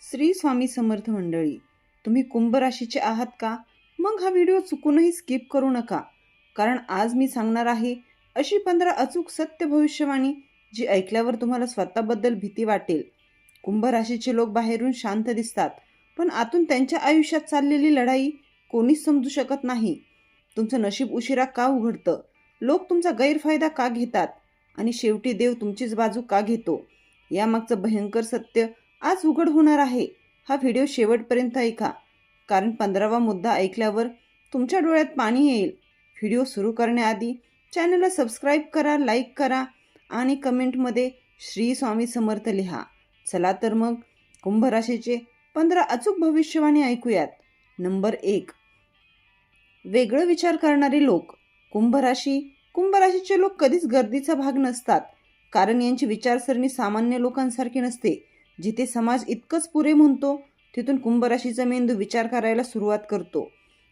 श्री स्वामी समर्थ मंडळी, तुम्ही कुंभ राशीचे आहात का? मग हा व्हिडिओ चुकूनही स्किप करू नका, कारण आज मी सांगणार आहे अशी 15 अचूक सत्य भविष्यवाणी जी ऐकल्यावर तुम्हाला स्वतःबद्दल भीती वाटेल. कुंभ राशीचे लोक बाहेरून शांत दिसतात, पण आतून त्यांच्या आयुष्यात चाललेली लढाई कोणीच समजू शकत नाही. तुमचं नशीब उशिरा का उघडतं, लोक तुमचा गैरफायदा का घेतात आणि शेवटी देव तुमचीच बाजू का घेतो, यामागचं भयंकर सत्य आज उघड होणार आहे. हा व्हिडिओ शेवटपर्यंत ऐका, कारण 15वा मुद्दा ऐकल्यावर तुमच्या डोळ्यात पाणी येईल. व्हिडिओ सुरू करण्याआधी चॅनलला सबस्क्राईब करा, लाईक करा आणि कमेंटमध्ये श्री स्वामी समर्थ लिहा. चला तर मग कुंभ राशीचे 15 अचूक भविष्यवाणी ऐकूयात. नंबर 1, वेगळं विचार करणारे लोक. कुंभ राशीचे लोक कधीच गर्दीचा भाग नसतात, कारण यांची विचारसरणी सामान्य लोकांसारखी नसते. जिथे समाज इतकंच पुरे म्हणतो, तिथून कुंभ राशीचा मेंदू विचार करायला सुरुवात करतो.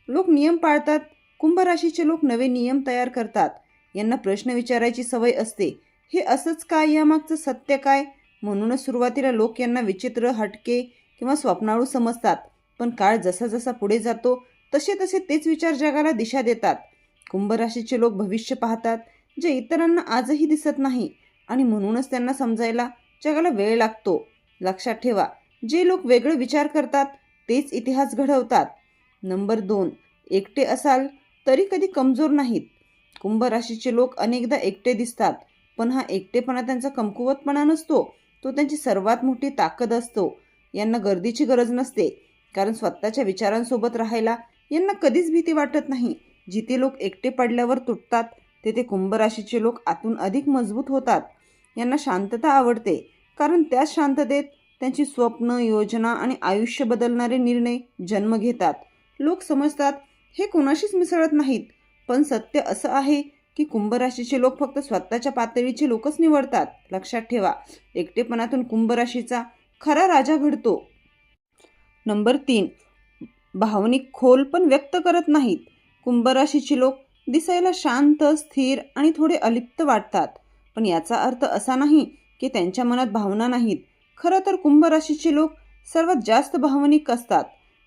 लोक नियम पाळतात, कुंभ राशीचे लोक नवे नियम तयार करतात. यांना प्रश्न विचारायची सवय असते. हे असंच काय, यामागचं सत्य काय? म्हणूनच सुरुवातीला लोक यांना विचित्र, हटके किंवा स्वप्नाळू समजतात. पण काळ जसा जसा पुढे जातो तसे तसे तेच विचार जगाला दिशा देतात. कुंभ राशीचे लोक भविष्य पाहतात, जे इतरांना आजही दिसत नाही, आणि म्हणूनच त्यांना समजायला जगाला वेळ लागतो. लक्षात ठेवा, जे लोक वेगळे विचार करतात तेच इतिहास घडवतात. नंबर 2, एकटे असाल तरी कधी कमजोर नाहीत. कुंभ राशीचे लोक अनेकदा एकटे दिसतात, पण हा एकटेपणा त्यांचा कमकुवतपणा नसतो, तो त्यांची सर्वात मोठी ताकद असतो. यांना गर्दीची गरज नसते, कारण स्वतःच्या विचारांसोबत राहायला यांना कधीच भीती वाटत नाही. जिथे लोक एकटे पडल्यावर तुटतात, तेथे कुंभ राशीचे लोक आतून अधिक मजबूत होतात. यांना शांतता आवडते, कारण त्याच शांततेत त्यांची स्वप्न, योजना आणि आयुष्य बदलणारे निर्णय जन्म घेतात. लोक समजतात हे कोणाशीच मिसळत नाहीत, पण सत्य असं आहे की कुंभ राशीचे लोक फक्त स्वतःच्या पातळीचे लोकच निवडतात. लक्षात ठेवा, एकटेपणातून कुंभ राशीचा खरा राजा घडतो. नंबर 3, भावनिक खोल पण व्यक्त करत नाहीत. कुंभ राशीचे लोक दिसायला शांत, स्थिर आणि थोडे अलिप्त वाटतात, पण याचा अर्थ असा नाही की त्यांच्या मनात भावना नाहीत. खरं तर कुंभ राशीचे लोक सर्वात जास्त भावनिक असतात.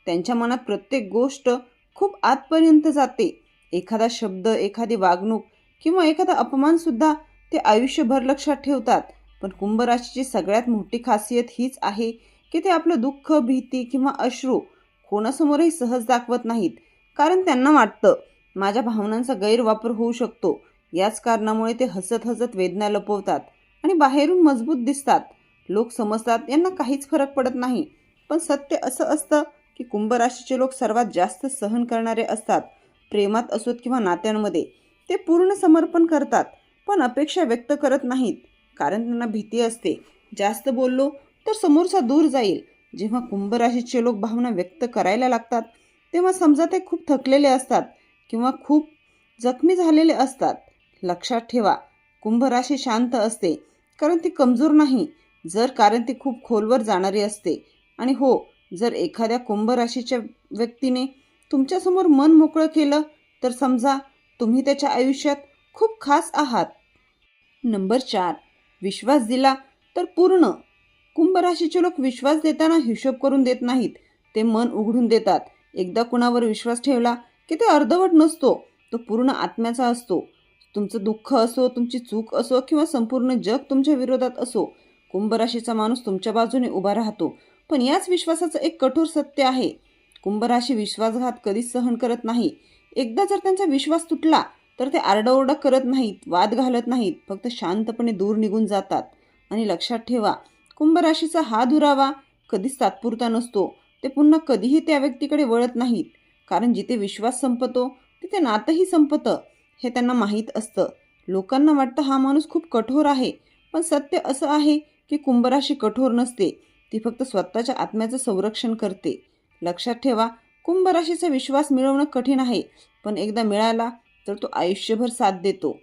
त्यांच्या मनात प्रत्येक गोष्ट खूप आतपर्यंत जाते. एखादा शब्द, एखादी वागणूक किंवा एखादा अपमानसुद्धा ते आयुष्यभर लक्षात ठेवतात. पण कुंभ राशीची सगळ्यात मोठी खासियत हीच आहे की ते आपलं दुःख, भीती किंवा अश्रू कोणासमोरही सहज दाखवत नाहीत, कारण त्यांना वाटतं माझ्या भावनांचा गैरवापर होऊ शकतो. याच कारणामुळे ते हसत हसत वेदना लपवतात आणि बाहेरून मजबूत दिसतात. लोक समजतात यांना काहीच फरक पडत नाही, पण सत्य असं असतं की कुंभ राशीचे लोक सर्वात जास्त सहन करणारे असतात. प्रेमात असोत किंवा नात्यांमध्ये ते पूर्ण समर्पण करतात, पण अपेक्षा व्यक्त करत नाहीत, कारण त्यांना भीती असते जास्त बोललो तर समोरचा दूर जाईल. जेव्हा कुंभ राशीचे लोक भावना व्यक्त करायला लागतात, तेव्हा समजा ते खूप थकलेले असतात किंवा खूप जखमी झालेले असतात. लक्षात ठेवा, कुंभ राशी शांत असते कारण ती कमजोर नाही, कारण ती खूप खोलवर जाणारी असते. आणि हो, जर एखाद्या कुंभ राशीच्या व्यक्तीने तुमच्यासमोर मन मोकळं केलं, तर समजा तुम्ही त्याच्या आयुष्यात खूप खास आहात. नंबर 4, विश्वास दिला तर पूर्ण. कुंभ राशीचे लोक विश्वास देताना हिशोब करून देत नाहीत, ते मन उघडून देतात. एकदा कुणावर विश्वास ठेवला की ते अर्धवट नसतो, तो पूर्ण आत्म्याचा असतो. तुमचं दुःख असो, तुमची चूक असो किंवा संपूर्ण जग तुमच्या विरोधात असो, कुंभ राशीचा माणूस तुमच्या बाजूने उभा राहतो. पण याच विश्वासाचं एक कठोर सत्य आहे, कुंभ राशी विश्वासघात कधीच सहन करत नाही. एकदा जर त्यांचा विश्वास तुटला तर ते आरडाओरडा करत नाहीत, वाद घालत नाहीत, फक्त शांतपणे दूर निघून जातात. आणि लक्षात ठेवा, कुंभ राशीचा हा दुरावा कधीच तात्पुरता नसतो. ते पुन्हा कधीही त्या व्यक्तीकडे वळत नाहीत, कारण जिथे विश्वास संपतो तिथे नातंही संपतं, हे त्यांना माहीत असतं. लोकांना वाटतं हा माणूस खूप कठोर आहे, पण सत्य असं आहे की कुंभ राशी कठोर नसते, ती फक्त स्वतःच्या आत्म्याचं संरक्षण करते. लक्षात ठेवा, कुंभ राशीचा विश्वास मिळवणं कठीण आहे, पण एकदा मिळाला तर तो आयुष्यभर साथ देतो.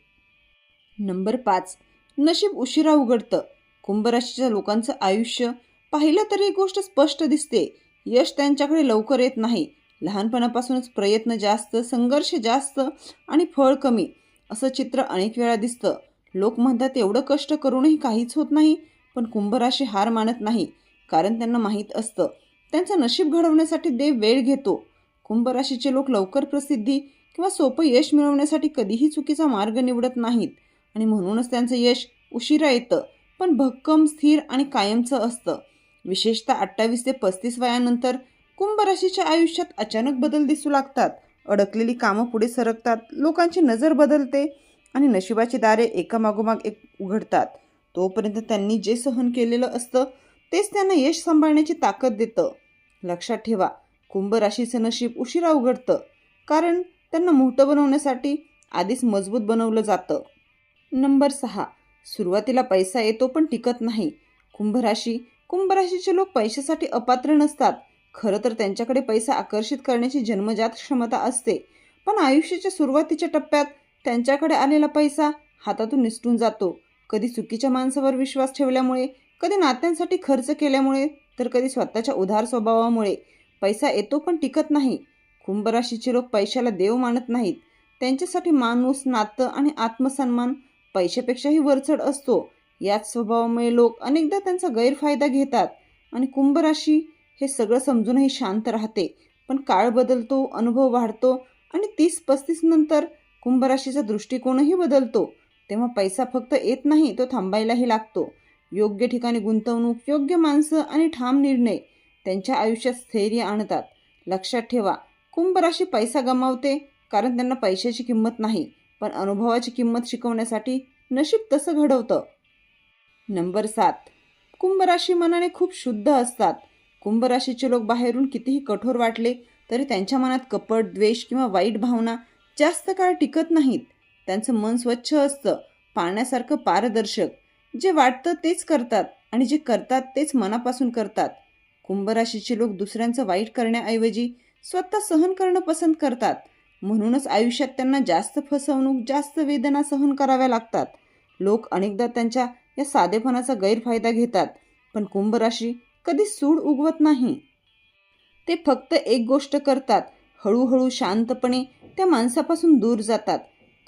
नंबर 5, नशीब उशिरा उघडतं. कुंभ राशीच्या लोकांचं आयुष्य पाहिलं तर एक गोष्ट स्पष्ट दिसते, यश त्यांच्याकडे लवकर येत नाही. लहानपणापासूनच प्रयत्न जास्त, संघर्ष जास्त आणि फळ कमी, असं चित्र अनेक वेळा दिसतं. लोक म्हणतात एवढं कष्ट करूनही काहीच होत नाही, पण कुंभ राशी हार मानत नाही. कारण त्यांना माहीत असतं त्यांचं नशीब घडवण्यासाठी देव वेळ घेतो. कुंभ राशीचे लोक लवकर प्रसिद्धी किंवा सोपं यश मिळवण्यासाठी कधीही चुकीचा मार्ग निवडत नाहीत आणि म्हणूनच त्यांचं यश उशिरा येतं, पण भक्कम, स्थिर आणि कायमचं असतं. विशेषतः 28 ते 35 वयानंतर कुंभ राशीच्या आयुष्यात अचानक बदल दिसू लागतात. अडकलेली कामं पुढे सरकतात, लोकांची नजर बदलते आणि नशिबाची दारे एकामागोमाग एक उघडतात. तोपर्यंत त्यांनी जे सहन केलेलं असतं तेच त्यांना यश सांभाळण्याची ताकद देतं. लक्षात ठेवा, कुंभ राशीचं नशीब उशिरा उघडतं, कारण त्यांना मोठं बनवण्यासाठी आधीच मजबूत बनवलं जातं. नंबर 6. सुरुवातीला पैसा येतो पण टिकत नाही. कुंभ राशीचे लोक पैशासाठी अपात्र नसतात. खरं तर त्यांच्याकडे पैसा आकर्षित करण्याची जन्मजात क्षमता असते, पण आयुष्याच्या सुरुवातीच्या टप्प्यात त्यांच्याकडे आलेला पैसा हातातून निसटून जातो. कधी चुकीच्या माणसावर विश्वास ठेवल्यामुळे, कधी नात्यांसाठी खर्च केल्यामुळे, तर कधी स्वतःच्या उदार स्वभावामुळे. पैसा येतो पण टिकत नाही. कुंभ राशीचे लोक पैशाला देव मानत नाहीत. त्यांच्यासाठी माणूस, नातं आणि आत्मसन्मान पैशापेक्षाही वरचढ असतो. याच स्वभावामुळे लोक अनेकदा त्यांचा गैरफायदा घेतात आणि कुंभ राशी हे सगळं समजूनही शांत राहते. पण काळ बदलतो, अनुभव वाढतो आणि 30-35 नंतर कुंभ राशीचा दृष्टिकोनही बदलतो. तेव्हा पैसा फक्त येत नाही, तो थांबायलाही लागतो. योग्य ठिकाणी गुंतवणूक, योग्य माणसं आणि ठाम निर्णय त्यांच्या आयुष्यात स्थैर्य आणतात. लक्षात ठेवा, कुंभ राशी पैसा गमावते कारण त्यांना पैशाची किंमत नाही, पण अनुभवाची किंमत शिकवण्यासाठी नशीब तसं घडवतं. नंबर 7. कुंभ राशी मनाने खूप शुद्ध असतात. कुंभ राशीचे लोक बाहेरून कितीही कठोर वाटले तरी त्यांच्या मनात कपट, द्वेष किंवा वाईट भावना जास्त काळ टिकत नाहीत. त्यांचं मन स्वच्छ असतं, पाण्यासारखं पारदर्शक. जे वाटतं तेच करतात आणि जे करतात तेच मनापासून करतात. कुंभ राशीचे लोक दुसऱ्यांचं वाईट करण्याऐवजी स्वतः सहन करणं पसंत करतात. म्हणूनच आयुष्यात त्यांना जास्त फसवणूक, जास्त वेदना सहन कराव्या लागतात. लोक अनेकदा त्यांच्या या साधेपणाचा गैरफायदा घेतात, पण कुंभ राशी कधी सूड उगवत नाही. ते फक्त एक गोष्ट करतात, हळूहळू शांतपणे त्या माणसापासून दूर जातात.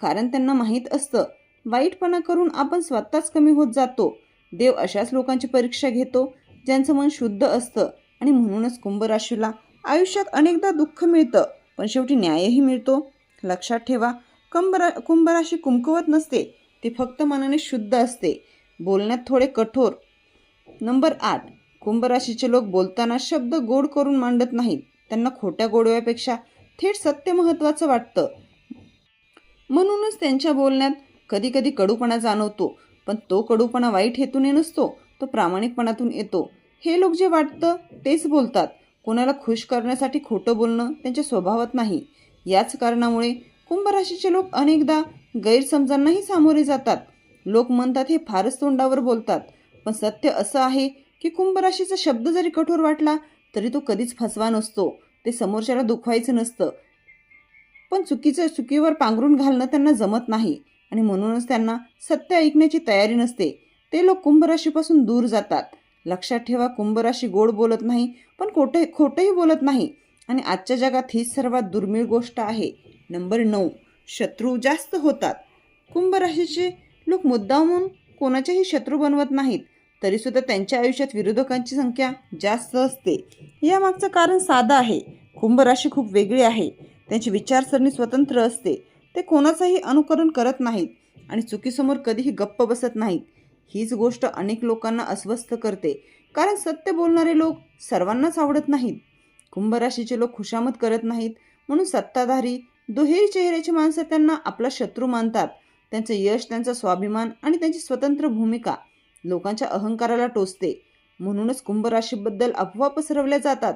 कारण त्यांना माहीत असतं वाईटपणा करून आपण स्वतःच कमी होत जातो. देव अशाच लोकांची परीक्षा घेतो ज्यांचं मन शुद्ध असतं आणि म्हणूनच कुंभ राशीला आयुष्यात अनेकदा दुःख मिळतं, पण शेवटी न्यायही मिळतो. लक्षात ठेवा, कुंभ राशी कुमकुवत नसते, ती फक्त मनाने शुद्ध असते, बोलण्यात थोडे कठोर. नंबर 8. कुंभ राशीचे लोक बोलताना शब्द गोड करून मांडत नाहीत. त्यांना खोट्या गोडव्यापेक्षा थेट सत्य महत्त्वाचं वाटतं. म्हणूनच त्यांच्या बोलण्यात कधी कधी कडूपणा जाणवतो, पण तो कडूपणा वाईट हेतूने नसतो, तो प्रामाणिकपणातून येतो. हे लोक जे वाटतं तेच बोलतात. कोणाला खुश करण्यासाठी खोटं बोलणं त्यांच्या स्वभावात नाही. याच कारणामुळे कुंभ राशीचे लोक अनेकदा गैरसमजांनाही सामोरे जातात. लोक म्हणतात हे फारच तोंडावर बोलतात, पण सत्य असं आहे की कुंभ राशीचा शब्द जरी कठोर वाटला तरी तो कधीच फसवा नसतो. ते समोरच्याला दुखवायचं नसतं, पण चुकीवर पांघरून घालणं त्यांना जमत नाही आणि म्हणूनच त्यांना सत्य ऐकण्याची तयारी नसते. ते लोक कुंभ राशीपासून दूर जातात. लक्षात ठेवा, कुंभ राशी गोड बोलत नाही, पण खोटंही बोलत नाही आणि आजच्या जगात हीच सर्वात दुर्मिळ गोष्ट आहे. नंबर 9. शत्रू जास्त होतात. कुंभ राशीचे लोक मुद्दामून कोणाच्याही शत्रू बनवत नाहीत, तरीसुद्धा त्यांच्या आयुष्यात विरोधकांची संख्या जास्त असते. यामागचं कारण साधं आहे. कुंभ राशी खूप वेगळी आहे. त्यांची विचारसरणी स्वतंत्र असते. ते कोणाचंही अनुकरण करत नाहीत आणि चुकीसमोर कधीही गप्प बसत नाहीत. हीच गोष्ट अनेक लोकांना अस्वस्थ करते, कारण सत्य बोलणारे लोक सर्वांनाच आवडत नाहीत. कुंभ राशीचे लोक खुशामत करत नाहीत, म्हणून सत्ताधारी, दुहेरी चेहऱ्याची माणसं त्यांना आपला शत्रू मानतात. त्यांचं यश, त्यांचा स्वाभिमान आणि त्यांची स्वतंत्र भूमिका लोकांच्या अहंकाराला टोचते. म्हणूनच कुंभ राशीबद्दल अफवा पसरवल्या जातात.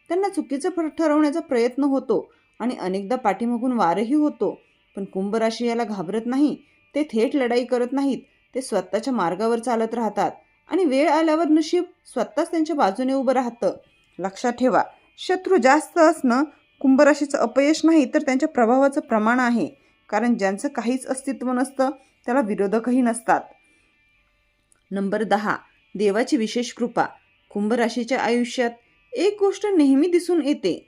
त्यांना चुकीचं ठरवण्याचा प्रयत्न होतो आणि अनेकदा पाठीमागून वारही होतो. पण कुंभ राशी याला घाबरत नाही. ते थेट लढाई करत नाहीत. ते स्वतःच्या मार्गावर चालत राहतात आणि वेळ आल्यावर नशीब स्वतःच त्यांच्या बाजूने उभं राहतं. लक्षात ठेवा, शत्रू जास्त असणं कुंभ राशीचं अपयश नाही, तर त्यांच्या प्रभावाचं प्रमाण आहे. कारण ज्यांचं काहीच अस्तित्व नसतं त्याला विरोधकही नसतात. नंबर 10. देवाची विशेष कृपा. कुंभ राशीच्या आयुष्यात एक गोष्ट नेहमी दिसून येते.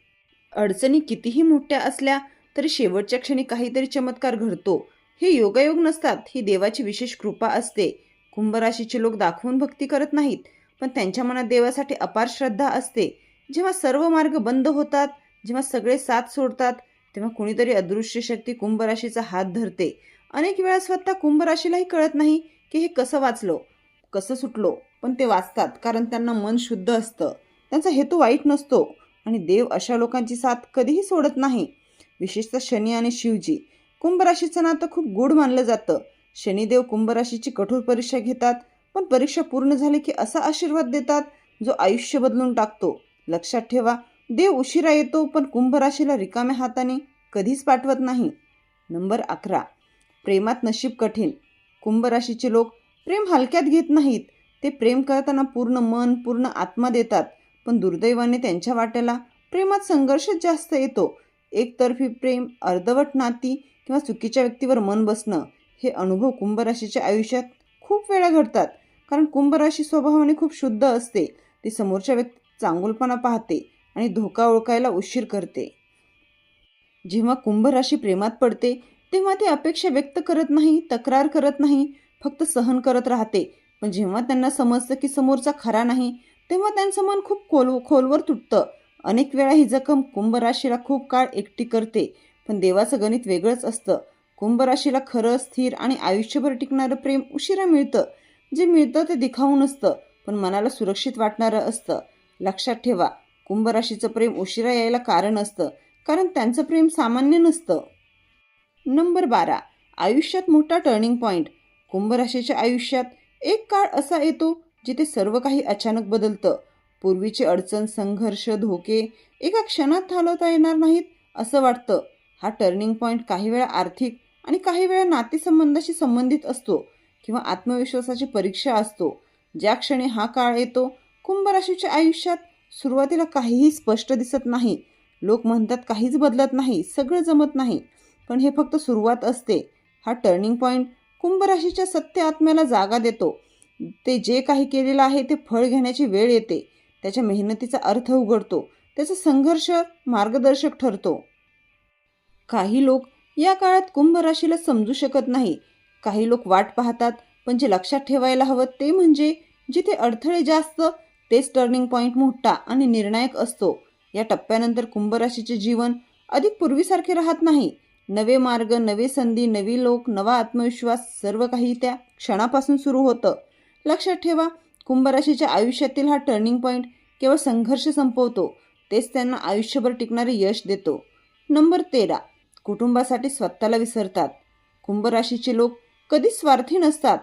अडचणी कितीही मोठ्या असल्या तरी शेवटच्या क्षणी काहीतरी चमत्कार घडतो. हे योगायोग नसतात, ही देवाची विशेष कृपा असते. कुंभ राशीचे लोक दाखवून भक्ती करत नाहीत, पण त्यांच्या मनात देवासाठी अपार श्रद्धा असते. जेव्हा सर्व मार्ग बंद होतात, जेव्हा सगळे साथ सोडतात, तेव्हा कुणीतरी अदृश्य शक्ती कुंभ राशीचा हात धरते. अनेक वेळा स्वतः कुंभ राशीलाही कळत नाही की हे कसं वाचलो, कसं सुटलो, पण ते वाचतात कारण त्यांना मन शुद्ध असतं. त्यांचा हेतू वाईट नसतो आणि देव अशा लोकांची साथ कधीही सोडत नाही. विशेषतः शनी आणि शिवजी. कुंभ राशीचं नातं खूप गूढ मानलं जातं. शनिदेव कुंभ राशीची कठोर परीक्षा घेतात, पण परीक्षा पूर्ण झाली की असा आशीर्वाद देतात जो आयुष्य बदलून टाकतो. लक्षात ठेवा, देव उशिरा येतो, पण कुंभ राशीला रिकाम्या हाताने कधीच पाठवत नाही. नंबर 11. प्रेमात नशीब कठीण. कुंभ राशीचे लोक प्रेम हलक्यात घेत नाहीत. ते प्रेम करताना पूर्ण मन, पूर्ण आत्मा देतात, पण दुर्दैवाने त्यांच्या वाट्याला प्रेमात संघर्षच जास्त येतो. एकतर्फी प्रेम, अर्धवट नाती किंवा चुकीच्या व्यक्तीवर मन बसणं, हे अनुभव कुंभ राशीच्या आयुष्यात खूप वेळा घडतात. कारण कुंभ राशी स्वभावाने खूप शुद्ध असते. ती समोरच्या व्यक्ती चांगुलपणा पाहते आणि धोका ओळखायला उशीर करते. जेव्हा कुंभ राशी प्रेमात पडते तेव्हा ती अपेक्षा व्यक्त करत नाही, तक्रार करत नाही, फक्त सहन करत राहते. पण जेव्हा त्यांना समजतं की समोरचा खरा नाही, तेव्हा त्यांचं मन खूप खोलवर तुटतं. अनेक वेळा ही जखम कुंभ राशीला खूप काळ एकटी करते. पण देवाचं गणित वेगळंच असतं. कुंभ राशीला खरं, स्थिर आणि आयुष्यभर टिकणारं प्रेम उशिरा मिळतं. जे मिळतं ते दिखावून नसतं, पण मनाला सुरक्षित वाटणारं असतं. लक्षात ठेवा, कुंभ राशीचं प्रेम उशिरा यायला कारण असतं, कारण त्यांचं प्रेम सामान्य नसतं. नंबर 12. आयुष्यात मोठा टर्निंग पॉईंट. कुंभ राशीच्या आयुष्यात एक काळ असा येतो जिथे सर्व काही अचानक बदलतं. पूर्वीची अडचण, संघर्ष, धोके एका क्षणात घालवता येणार नाहीत असं वाटतं. हा टर्निंग पॉईंट काही वेळा आर्थिक आणि काही वेळा नातेसंबंधाशी संबंधित असतो किंवा आत्मविश्वासाची परीक्षा असतो. ज्या क्षणी हा काळ येतो, कुंभ राशीच्या आयुष्यात सुरुवातीला काहीही स्पष्ट दिसत नाही. लोक म्हणतात काहीच बदलत नाही, सगळं जमत नाही, पण हे फक्त सुरुवात असते. हा टर्निंग पॉईंट कुंभ राशीच्या सत्य आत्म्याला जागा देतो. ते जे काही केलेलं आहे ते फळ घेण्याची वेळ येते. त्याच्या मेहनतीचा अर्थ उघडतो. त्याचा संघर्ष मार्गदर्शक ठरतो. काही लोक या काळात कुंभ राशीला समजू शकत नाही. काही लोक वाट पाहतात, पण जे लक्षात ठेवायला हवं ते म्हणजे जिथे अडथळे जास्त तेच टर्निंग पॉईंट मोठा आणि निर्णायक असतो. या टप्प्यानंतर कुंभ राशीचे जीवन अधिक पूर्वीसारखे राहत नाही. नवे मार्ग, नवे संधी, नवी लोक, नवा आत्मविश्वास, सर्व काही त्या क्षणापासून सुरू होतं. लक्षात ठेवा, कुंभ राशीच्या आयुष्यातील हा टर्निंग पॉईंट केवळ संघर्ष संपवतो, तेच त्यांना आयुष्यभर स्वप्नारे यश देतो. नंबर 13. कुटुंबासाठी स्वतःला विसरतात. कुंभ राशीचे लोक कधीच स्वार्थी नसतात.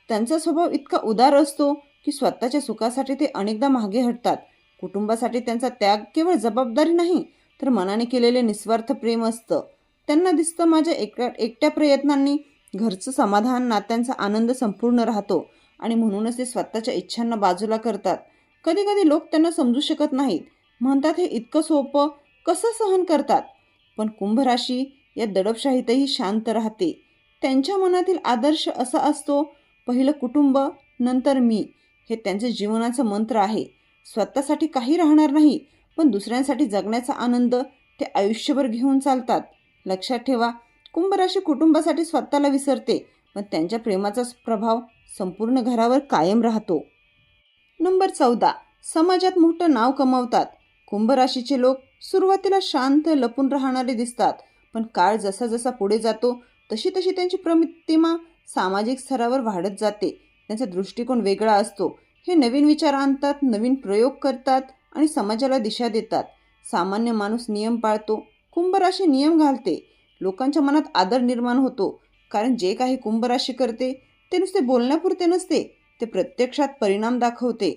त्यांचा स्वभाव इतका उदार असतो की स्वतःच्या सुखासाठी ते अनेकदा मागे हटतात. कुटुंबासाठी त्यांचा त्याग केवळ जबाबदारी नाही, तर मनाने केलेले निस्वार्थ प्रेम असतं. त्यांना दिसतं माझ्या एकट्या प्रयत्नांनी घरचं समाधान, नात्यांचा आनंद संपूर्ण राहतो आणि म्हणूनच ते स्वतःच्या इच्छांना बाजूला करतात. कधी कधी लोक त्यांना समजू शकत नाहीत, म्हणतात हे इतकं सोपं कसं सहन करतात. पण कुंभ राशी या दडपशाहीतही शांत राहते. त्यांच्या मनातील आदर्श असा असतो, पहिलं कुटुंब, नंतर मी. हे त्यांचे जीवनाचं मंत्र आहे. स्वतःसाठी काही राहणार नाही, पण दुसऱ्यांसाठी जगण्याचा आनंद ते आयुष्यभर घेऊन चालतात. लक्षात ठेवा, कुंभ राशी कुटुंबासाठी स्वतःला विसरते, पण त्यांच्या प्रेमाचा प्रभाव संपूर्ण घरावर कायम राहतो. नंबर 14. समाजात मोठं नाव कमावतात. कुंभ राशीचे लोक सुरुवातीला शांत, लपून राहणारे दिसतात, पण काळ जसा जसा पुढे जातो तशी तशी त्यांची प्रतिमा सामाजिक स्तरावर वाढत जाते. त्यांचा दृष्टिकोन वेगळा असतो. हे नवीन विचार आणतात, नवीन प्रयोग करतात आणि समाजाला दिशा देतात. सामान्य माणूस नियम पाळतो, कुंभ राशी नियम घालते. लोकांच्या मनात आदर निर्माण होतो, कारण जे काही कुंभ राशी करते ते नुसते बोलण्यापुरते नसते, ते प्रत्यक्षात परिणाम दाखवते.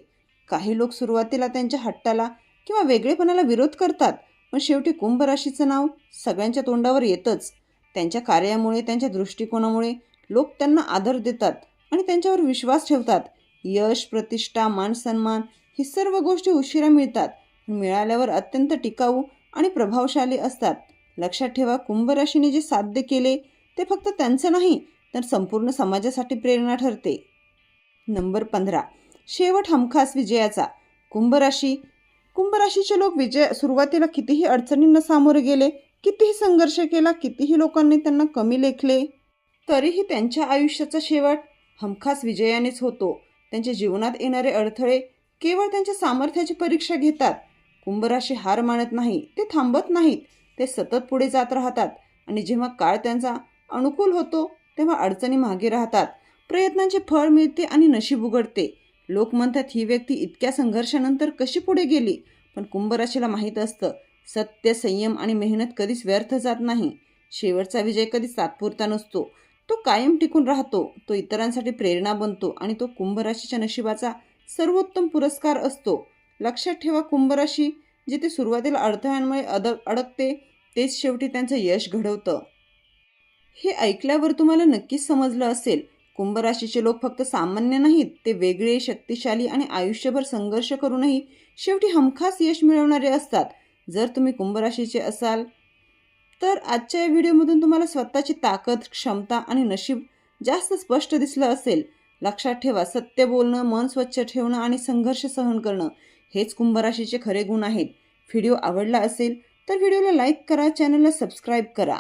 काही लोक सुरुवातीला त्यांच्या हट्टाला किंवा वेगळेपणाला विरोध करतात, पण शेवटी कुंभ राशीचं नाव सगळ्यांच्या तोंडावर येतच. त्यांच्या कार्यामुळे, त्यांच्या दृष्टिकोनामुळे लोक त्यांना आदर देतात आणि त्यांच्यावर विश्वास ठेवतात. यश, प्रतिष्ठा, मान सन्मान ही सर्व गोष्टी उशिरा मिळतात, मिळाल्यावर अत्यंत टिकाऊ आणि प्रभावशाली असतात. लक्षात ठेवा, कुंभ राशीने जे साध्य केले ते फक्त त्यांचं नाही, तर संपूर्ण समाजासाठी प्रेरणा ठरते. नंबर 15. शेवट हमखास विजयाचा. कुंभ राशीचे लोक सुरुवातीला कितीही अडचणींना सामोरे गेले, कितीही संघर्ष केला, कितीही लोकांनी त्यांना कमी लेखले, तरीही त्यांच्या आयुष्याचा शेवट हमखास विजयानेच होतो. त्यांच्या जीवनात येणारे अडथळे केवळ त्यांच्या सामर्थ्याची परीक्षा घेतात. कुंभराशी हार मानत नाही, ते थांबत नाहीत, ते सतत पुढे जात राहतात आणि जेव्हा काळ त्यांचा अनुकूल होतो तेव्हा अडचणी मागे राहतात. प्रयत्नांचे फळ मिळते आणि नशीब उघडते. लोक म्हणतात ही व्यक्ती इतक्या संघर्षानंतर कशी पुढे गेली, पण कुंभराशीला माहीत असतं सत्य, संयम आणि मेहनत कधीच व्यर्थ जात नाही. शेवटचा विजय कधीच तात्पुरता नसतो, तो कायम टिकून राहतो. तो इतरांसाठी प्रेरणा बनतो आणि तो कुंभराशीच्या नशिबाचा सर्वोत्तम पुरस्कार असतो. लक्षात ठेवा, कुंभराशी जिथे सुरुवातीला अडथळ्यांमुळे अडकते तेच शेवटी त्यांचं यश घडवतं. हे ऐकल्यावर तुम्हाला नक्कीच समजलं असेल, कुंभराशीचे लोक फक्त सामान्य नाहीत, ते वेगळे, शक्तिशाली आणि आयुष्यभर संघर्ष करूनही शेवटी हमखास यश मिळवणारे असतात. जर तुम्ही कुंभराशीचे असाल तर आजच्या या व्हिडिओमधून तुम्हाला स्वतःची ताकद, क्षमता आणि नशीब जास्त स्पष्ट दिसलं असेल. लक्षात ठेवा, सत्य बोलणं, मन स्वच्छ ठेवणं आणि संघर्ष सहन करणं हेच कुंभराशीचे खरे गुण आहेत. व्हिडिओ आवडला असेल तर व्हिडिओला लाईक करा, चॅनलला सबस्क्राईब करा.